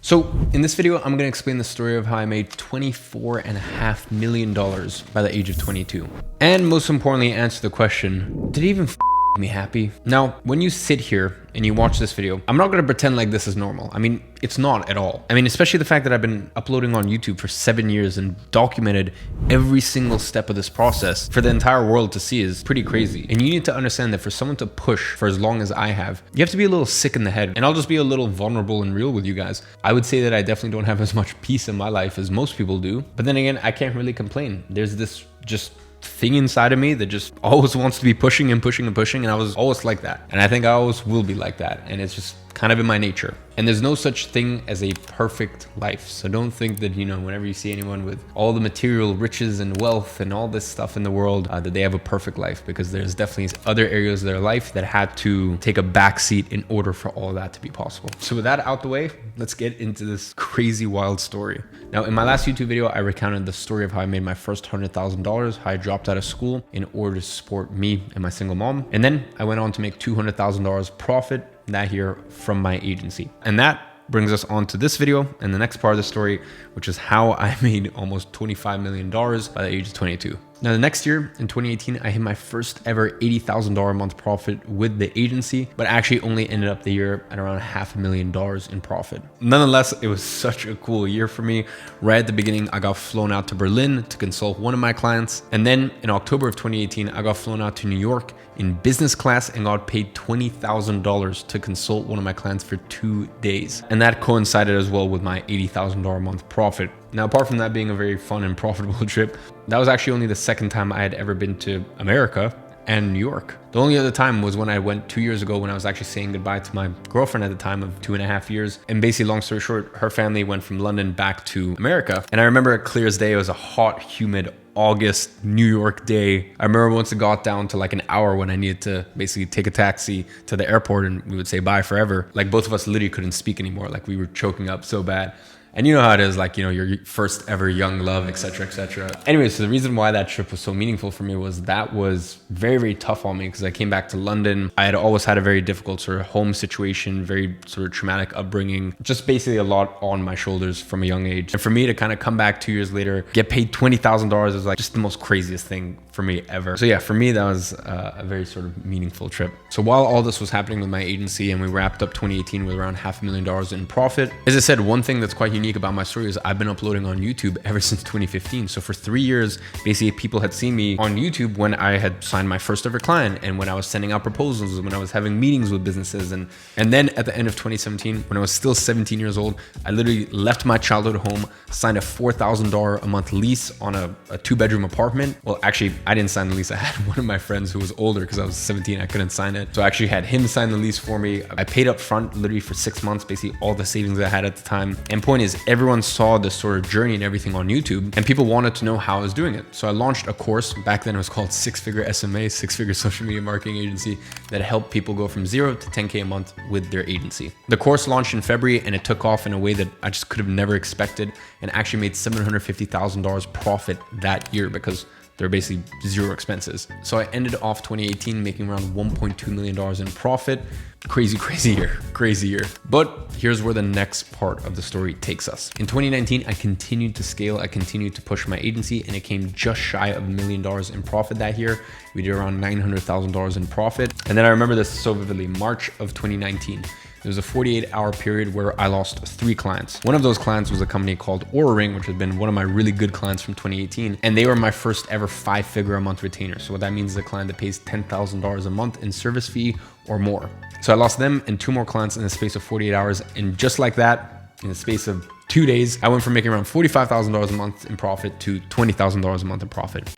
So in this video, I'm going to explain the story of how I made $24.5 million by the age of 22. And most importantly, answer the question, did it even me happy? Now, when you sit here and you watch this video, I'm not going to pretend like this is normal. I mean, it's not at all. I mean, especially the fact that I've been uploading on YouTube for 7 years and documented every single step of this process for the entire world to see is pretty crazy. And you need to understand that for someone to push for as long as I have, you have to be a little sick in the head. And I'll just be a little vulnerable and real with you guys. I would say that I definitely don't have as much peace in my life as most people do. But then again, I can't really complain. There's this just thing inside of me that just always wants to be pushing and pushing and pushing, and I was always like that, and I think I always will be like that, and it's just kind of in my nature. And there's no such thing as a perfect life, so don't think that, you know, whenever you see anyone with all the material riches and wealth and all this stuff in the world, that they have a perfect life, because there's definitely other areas of their life that had to take a backseat in order for all that to be possible. So with that out the way, let's get into this crazy wild story. Now, in my last YouTube video, I recounted the story of how I made my first $100,000, how I dropped out of school in order to support me and my single mom. And then I went on to make $200,000 profit that year from my agency. And that brings us on to this video and the next part of the story, which is how I made almost $25 million by the age of 22. Now, the next year in 2018, I hit my first ever $80,000 a month profit with the agency, but actually only ended up the year at around $500,000 in profit. Nonetheless, it was such a cool year for me. Right at the beginning, I got flown out to Berlin to consult one of my clients. And then in October of 2018, I got flown out to New York in business class and got paid $20,000 to consult one of my clients for 2 days. And that coincided as well with my $80,000 a month profit. Now, apart from that being a very fun and profitable trip, that was actually only the second time I had ever been to America and New York. The only other time was when I went 2 years ago, when I was actually saying goodbye to my girlfriend at the time of 2.5 years. And basically, long story short, her family went from London back to America. And I remember it clear as day, it was a hot, humid August New York day. I remember once it got down to like an hour when I needed to basically take a taxi to the airport and we would say bye forever. Like both of us literally couldn't speak anymore. Like we were choking up so bad. And you know how it is, like, you know, your first ever young love, etc., etc. Anyway, so the reason why that trip was so meaningful for me was that was very, very tough on me because I came back to London. I had always had a very difficult sort of home situation, very sort of traumatic upbringing, just basically a lot on my shoulders from a young age. And for me to kind of come back 2 years later, get paid $20,000 is like just the most craziest thing for me ever. So yeah, for me, that was a very sort of meaningful trip. So while all this was happening with my agency and we wrapped up 2018 with around $500,000 in profit, as I said, one thing that's quite unique about my story is I've been uploading on YouTube ever since 2015. So for 3 years, basically people had seen me on YouTube when I had signed my first ever client and when I was sending out proposals and when I was having meetings with businesses. And then at the end of 2017, when I was still 17 years old, I literally left my childhood home, signed a $4,000 a month lease on a 2-bedroom apartment. Well, actually, I didn't sign the lease. I had one of my friends who was older because I was 17, I couldn't sign it. So I actually had him sign the lease for me. I paid up front literally for 6 months, basically all the savings I had at the time. And point is, everyone saw this sort of journey and everything on YouTube and people wanted to know how I was doing it. So I launched a course. Back then it was called 6-Figure SMA, 6-Figure Social Media Marketing Agency, that helped people go from 0 to 10K a month with their agency. The course launched in February and it took off in a way that I just could have never expected and actually made $750,000 profit that year because there are basically zero expenses. So I ended off 2018 making around $1.2 million in profit. Crazy year. But here's where the next part of the story takes us. In 2019, I continued to scale. I continued to push my agency and it came just shy of $1 million in profit that year. We did around $900,000 in profit. And then I remember this so vividly, March of 2019. There was a 48-hour period where I lost 3 clients. One of those clients was a company called Aura Ring, which had been one of my really good clients from 2018. And they were my first ever 5-figure a month retainer. So what that means is a client that pays $10,000 a month in service fee or more. So I lost them and 2 more clients in the space of 48 hours. And just like that, in the space of 2 days, I went from making around $45,000 a month in profit to $20,000 a month in profit.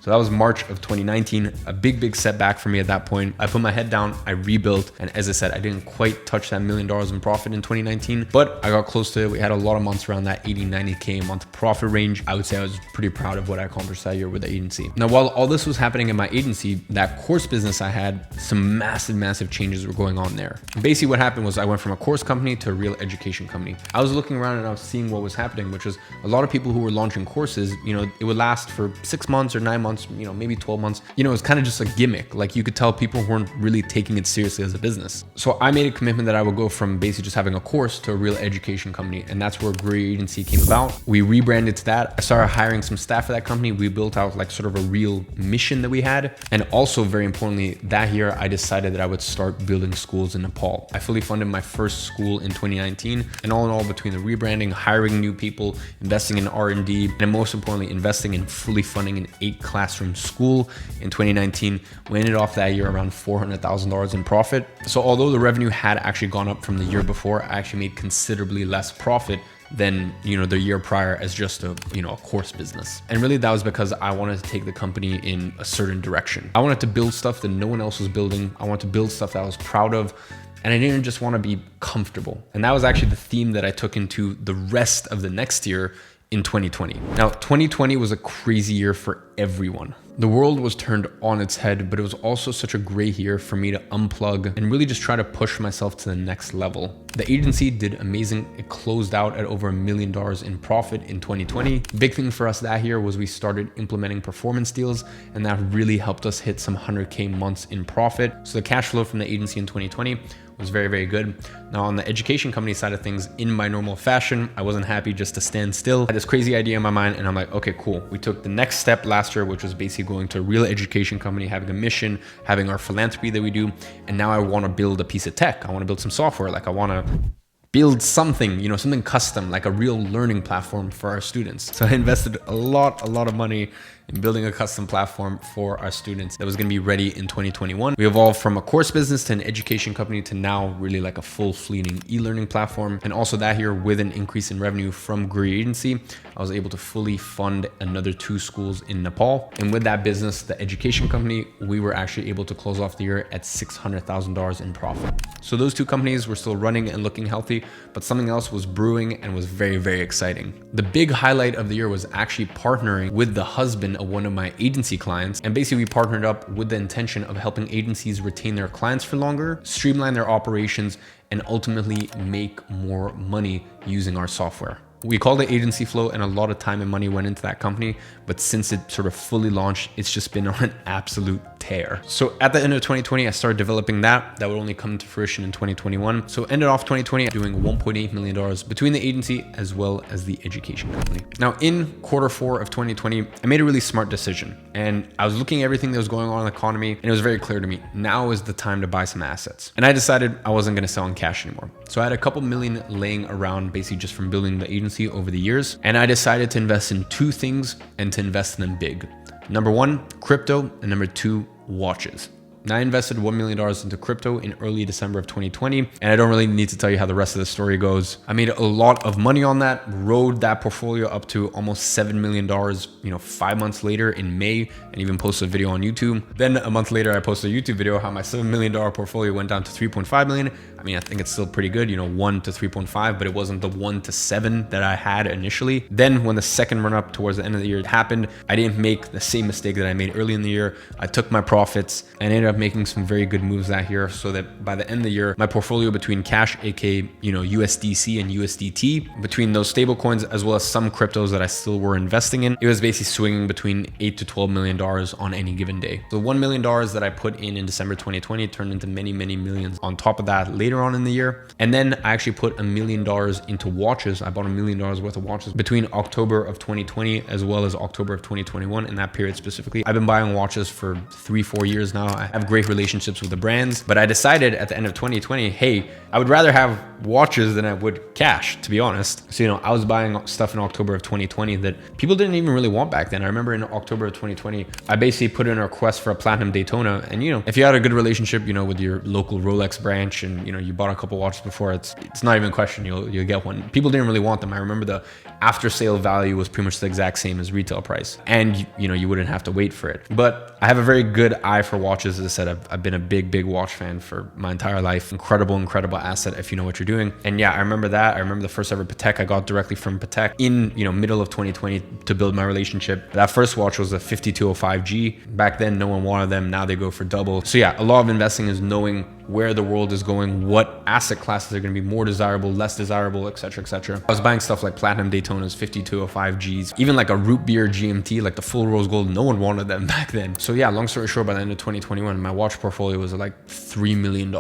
So that was March of 2019, a big setback for me at that point. I put my head down, I rebuilt, and as I said, I didn't quite touch that $1 million in profit in 2019, but I got close to it. We had a lot of months around that 80, 90K a month profit range. I would say I was pretty proud of what I accomplished that year with the agency. Now, while all this was happening in my agency, that course business I had, some massive changes were going on there. Basically what happened was I went from a course company to a real education company. I was looking around and I was seeing what was happening, which was a lot of people who were launching courses, you know, it would last for 6 months or 9 months months, maybe 12 months. It was kind of just a gimmick. Like you could tell people weren't really taking it seriously as a business. So I made a commitment that I would go from basically just having a course to a real education company. And that's where Gadzhi Agency came about. We rebranded to that. I started hiring some staff for that company. We built out like sort of a real mission that we had. And also very importantly, that year I decided that I would start building schools in Nepal. I fully funded my first school in 2019. And all in all, between the rebranding, hiring new people, investing in R&D, and most importantly, investing in fully funding an 8-classroom school in 2019, we ended off that year around $400,000 in profit. So although the revenue had actually gone up from the year before, I actually made considerably less profit than the year prior as just a course business. And really that was because I wanted to take the company in a certain direction. I wanted to build stuff that no one else was building. I wanted to build stuff that I was proud of. And I didn't just want to be comfortable. And that was actually the theme that I took into the rest of the next year in 2020. Now, 2020 was a crazy year for everyone. The world was turned on its head, but it was also such a great year for me to unplug and really just try to push myself to the next level. The agency did amazing. It closed out at over $1 million in profit in 2020. Big thing for us that year was we started implementing performance deals, and that really helped us hit some 100K months in profit. So the cash flow from the agency in 2020 was very, very good. Now on the education company side of things, in my normal fashion, I wasn't happy just to stand still. I had this crazy idea in my mind and I'm like, okay, cool. We took the next step last year, which was basically going to a real education company, having a mission, having our philanthropy that we do. And now I want to build a piece of tech. I want to build some software. Like I want to build something, something custom, like a real learning platform for our students. So I invested a lot of money in building a custom platform for our students that was going to be ready in 2021. We evolved from a course business to an education company to now really like a full fleeting e-learning platform. And also that year, with an increase in revenue from Gadzhi Agency, I was able to fully fund another 2 schools in Nepal. And with that business, the education company, we were actually able to close off the year at $600,000 in profit. So those 2 companies were still running and looking healthy, but something else was brewing and was very, very exciting. The big highlight of the year was actually partnering with the husband of one of my agency clients. And basically we partnered up with the intention of helping agencies retain their clients for longer, streamline their operations, and ultimately make more money using our software. We called it Agency Flow, and a lot of time and money went into that company. But since it sort of fully launched, it's just been on an absolute tear. So at the end of 2020, I started developing that would only come to fruition in 2021. So ended off 2020 doing $1.8 million between the agency as well as the education company. Now in Q4 of 2020, I made a really smart decision, and I was looking at everything that was going on in the economy, and it was very clear to me, now is the time to buy some assets. And I decided I wasn't going to sell in cash anymore. So I had a couple million laying around basically just from building the agency over the years. And I decided to invest in 2 things and to invest in them big. Number 1, crypto, and number 2, watches. Now I invested $1 million into crypto in early December of 2020. And I don't really need to tell you how the rest of the story goes. I made a lot of money on that, rode that portfolio up to almost $7 million, 5 months later in May, and even posted a video on YouTube. Then a month later, I posted a YouTube video how my $7 million portfolio went down to 3.5 million. I mean, I think it's still pretty good, 1 to 3.5, but it wasn't the 1 to 7 that I had initially. Then when the second run up towards the end of the year happened, I didn't make the same mistake that I made early in the year. I took my profits and ended up making some very good moves that year, so that by the end of the year, my portfolio between cash, aka, USDC and USDT, between those stable coins, as well as some cryptos that I still were investing in, it was basically swinging between $8 to $12 million on any given day. The $1 million that I put in December 2020 turned into many, many millions on top of that later on in the year. And then I actually put $1 million into watches. I bought $1 million worth of watches between October of 2020 as well as October of 2021. In that period specifically, I've been buying watches for 3-4 years now. I have great relationships with the brands, but I decided at the end of 2020, hey, I would rather have watches than I would cash, to be honest. So, I was buying stuff in October of 2020 that people didn't even really want back then. I remember in October of 2020, I basically put in a request for a platinum Daytona. And, if you had a good relationship, with your local Rolex branch and, you bought a couple watches before, it's not even a question, you'll get one. People didn't really want them. I remember the after sale value was pretty much the exact same as retail price. And, you wouldn't have to wait for it. But I have a very good eye for watches. As I said, I've been a big watch fan for my entire life. Incredible asset if you know what you're doing. And yeah, I remember that. I remember the first ever Patek I got directly from Patek in, middle of 2020 to build my relationship. That first watch was a 5205G. Back then, no one wanted them. Now they go for double. So yeah, a lot of investing is knowing where the world is going, what asset classes are going to be more desirable, less desirable, etc., etc. I was buying stuff like Platinum Daytonas, 5205 Gs, even like a root beer GMT, like the full rose gold. No one wanted them back then. So yeah, long story short, by the end of 2021, my watch portfolio was like $3 million.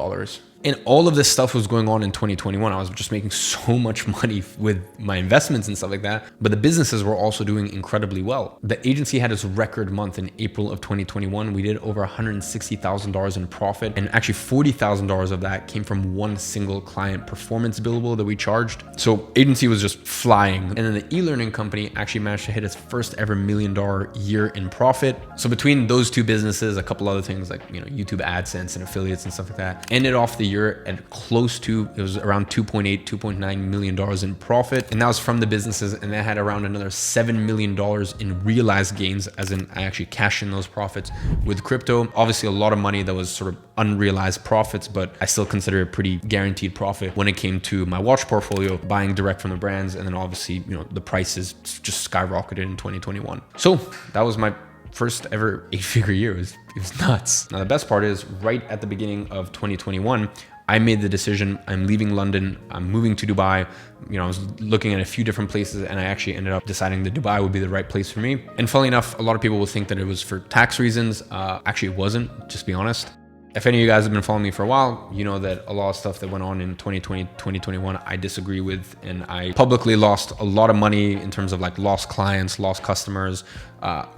And all of this stuff was going on in 2021. I was just making so much money with my investments and stuff like that. But the businesses were also doing incredibly well. The agency had its record month in April of 2021. We did over $160,000 in profit. And actually $40,000 of that came from one single client performance billable that we charged. So agency was just flying. And then the e-learning company actually managed to hit its first ever $1 million year in profit. So between those two businesses, a couple other things like, YouTube AdSense and affiliates and stuff like that, ended off the year at close to, it was around $2.9 million in profit. And that was from the businesses. And that had around another $7 million in realized gains, as in I actually cashed in those profits with crypto. Obviously a lot of money that was sort of unrealized profits, but I still consider it pretty guaranteed profit when it came to my watch portfolio, buying direct from the brands. And then obviously, the prices just skyrocketed in 2021. So that was my first ever 8-figure year. It was nuts. Now the best part is right at the beginning of 2021, I made the decision, I'm leaving London, I'm moving to Dubai. I was looking at a few different places and I actually ended up deciding that Dubai would be the right place for me. And funnily enough, a lot of people will think that it was for tax reasons. Actually, it wasn't, just to be honest. If any of you guys have been following me for a while, you know that a lot of stuff that went on in 2020, 2021, I disagree with. And I publicly lost a lot of money in terms of like lost clients, lost customers,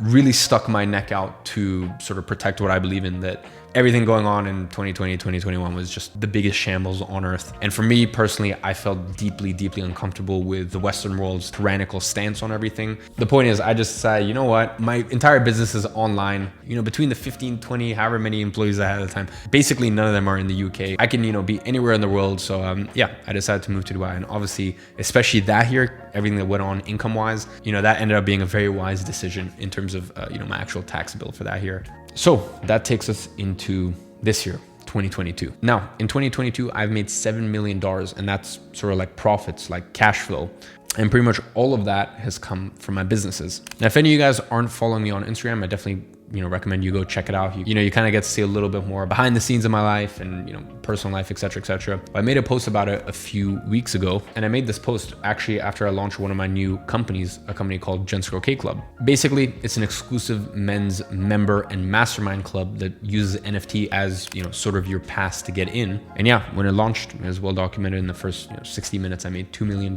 really stuck my neck out to sort of protect what I believe in, that everything going on in 2020, 2021 was just the biggest shambles on earth. And for me personally, I felt deeply, deeply uncomfortable with the Western world's tyrannical stance on everything. The point is, I just decided, you know what, my entire business is online. Between the 15, 20, however many employees I had at the time, basically none of them are in the UK. I can, be anywhere in the world. So yeah, I decided to move to Dubai. And obviously, especially that year, everything that went on income-wise, that ended up being a very wise decision in terms of, my actual tax bill for that year. So that takes us into this year, 2022. Now, in 2022, I've made $7 million, and that's sort of like profits, like cash flow. And pretty much all of that has come from my businesses. Now, if any of you guys aren't following me on Instagram, I definitely recommend you go check it out. You kind of get to see a little bit more behind the scenes of my life and, personal life, etc., etc. I made a post about it a few weeks ago, and I made this post actually after I launched one of my new companies, a company called Gadzhi Club. Basically, it's an exclusive men's member and mastermind club that uses NFT as, sort of your pass to get in. And yeah, when it launched, it was well documented. In the first 60 minutes, I made $2 million.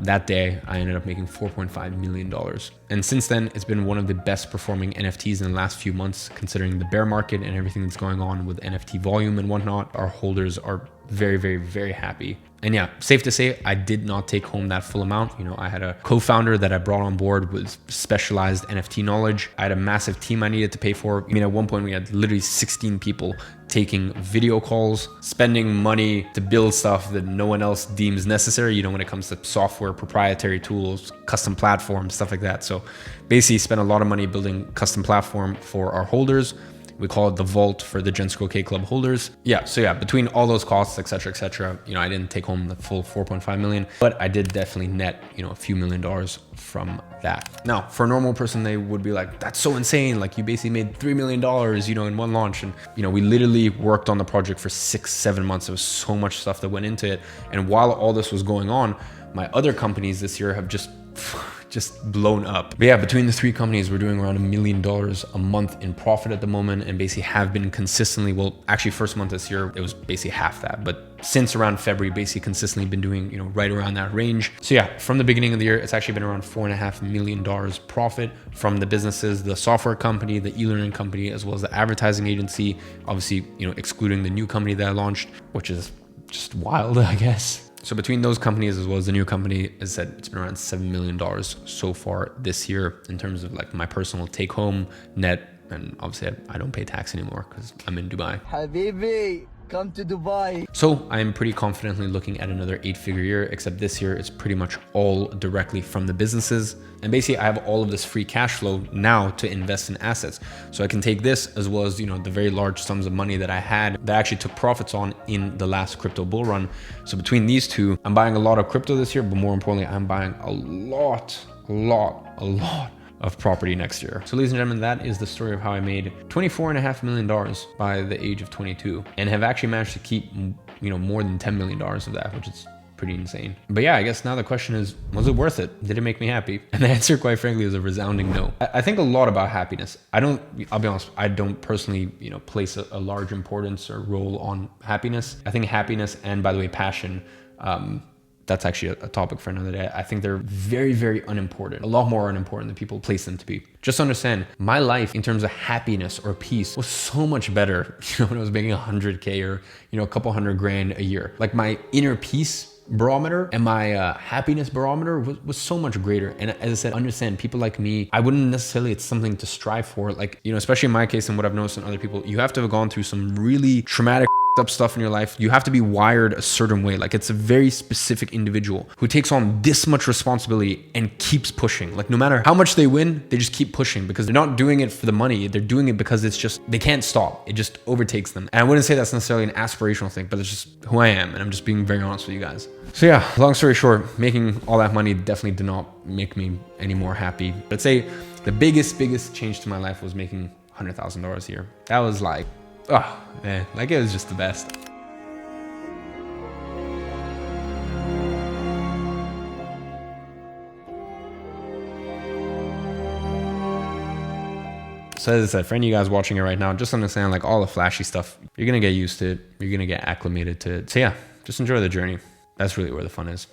That day, I ended up making $4.5 million. And since then, it's been one of the best performing NFTs in the last few months, considering the bear market and everything that's going on with NFT volume and whatnot. Our holders are very, very, very happy. And yeah, safe to say, I did not take home that full amount. I had a co-founder that I brought on board with specialized NFT knowledge. I had a massive team I needed to pay for. At one point we had literally 16 people taking video calls, spending money to build stuff that no one else deems necessary, when it comes to software, proprietary tools, custom platforms, stuff like that. So basically spent a lot of money building custom platform for our holders. We call it the vault for the Gadzhi Club holders. Yeah, so yeah, between all those costs, etc., etc., I didn't take home the full 4.5 million, but I did definitely net, a few $1 million from that. Now, for a normal person, they would be like, that's so insane. Like you basically made $3 million, in one launch. And, we literally worked on the project for 6-7 months. There was so much stuff that went into it. And while all this was going on, my other companies this year have just blown up. But yeah, between the three companies, we're doing around $1 million a month in profit at the moment, and basically have been consistently, well, actually first month this year, it was basically half that, but since around February, basically consistently been doing, right around that range. So yeah, from the beginning of the year, it's actually been around $4.5 million profit from the businesses, the software company, the e-learning company, as well as the advertising agency, obviously, excluding the new company that I launched, which is just wild, I guess. So between those companies as well as the new company, as I said, it's been around $7 million so far this year in terms of like my personal take home net. And obviously I don't pay tax anymore because I'm in Dubai. Habibi, come to Dubai. So I'm pretty confidently looking at another 8-figure year, except this year it's pretty much all directly from the businesses. And basically I have all of this free cash flow now to invest in assets. So I can take this as well as, the very large sums of money that I had that I actually took profits on in the last crypto bull run. So between these two, I'm buying a lot of crypto this year, but more importantly, I'm buying a lot of property next year. So ladies and gentlemen, that is the story of how I made $24.5 million by the age of 22 and have actually managed to keep, more than $10 million of that, which is pretty insane. But yeah, I guess now the question is, was it worth it? Did it make me happy? And the answer, quite frankly, is a resounding no. I think a lot about happiness. I'll be honest, I don't personally, place a large importance or role on happiness. I think happiness and, by the way, passion, that's actually a topic for another day. I think they're very, very unimportant, a lot more unimportant than people place them to be. Just understand, my life in terms of happiness or peace was so much better, when I was making 100K or, a couple $100,000 a year. Like my inner peace barometer and my happiness barometer was so much greater. And as I said, understand, people like me, I wouldn't necessarily, it's something to strive for. Like, especially in my case and what I've noticed in other people, you have to have gone through some really traumatic up stuff in your life. You have to be wired a certain way. Like it's a very specific individual who takes on this much responsibility and keeps pushing. Like no matter how much they win, they just keep pushing because they're not doing it for the money. They're doing it because it's just, they can't stop. It just overtakes them. And I wouldn't say that's necessarily an aspirational thing, but it's just who I am. And I'm just being very honest with you guys. So yeah, long story short, making all that money definitely did not make me any more happy. I'd say the biggest change to my life was making $100,000 a year. That was like, oh man, like it was just the best. So as I said, for any of you guys watching it right now, just understand like all the flashy stuff, you're gonna get used to it. You're gonna get acclimated to it. So yeah, just enjoy the journey. That's really where the fun is.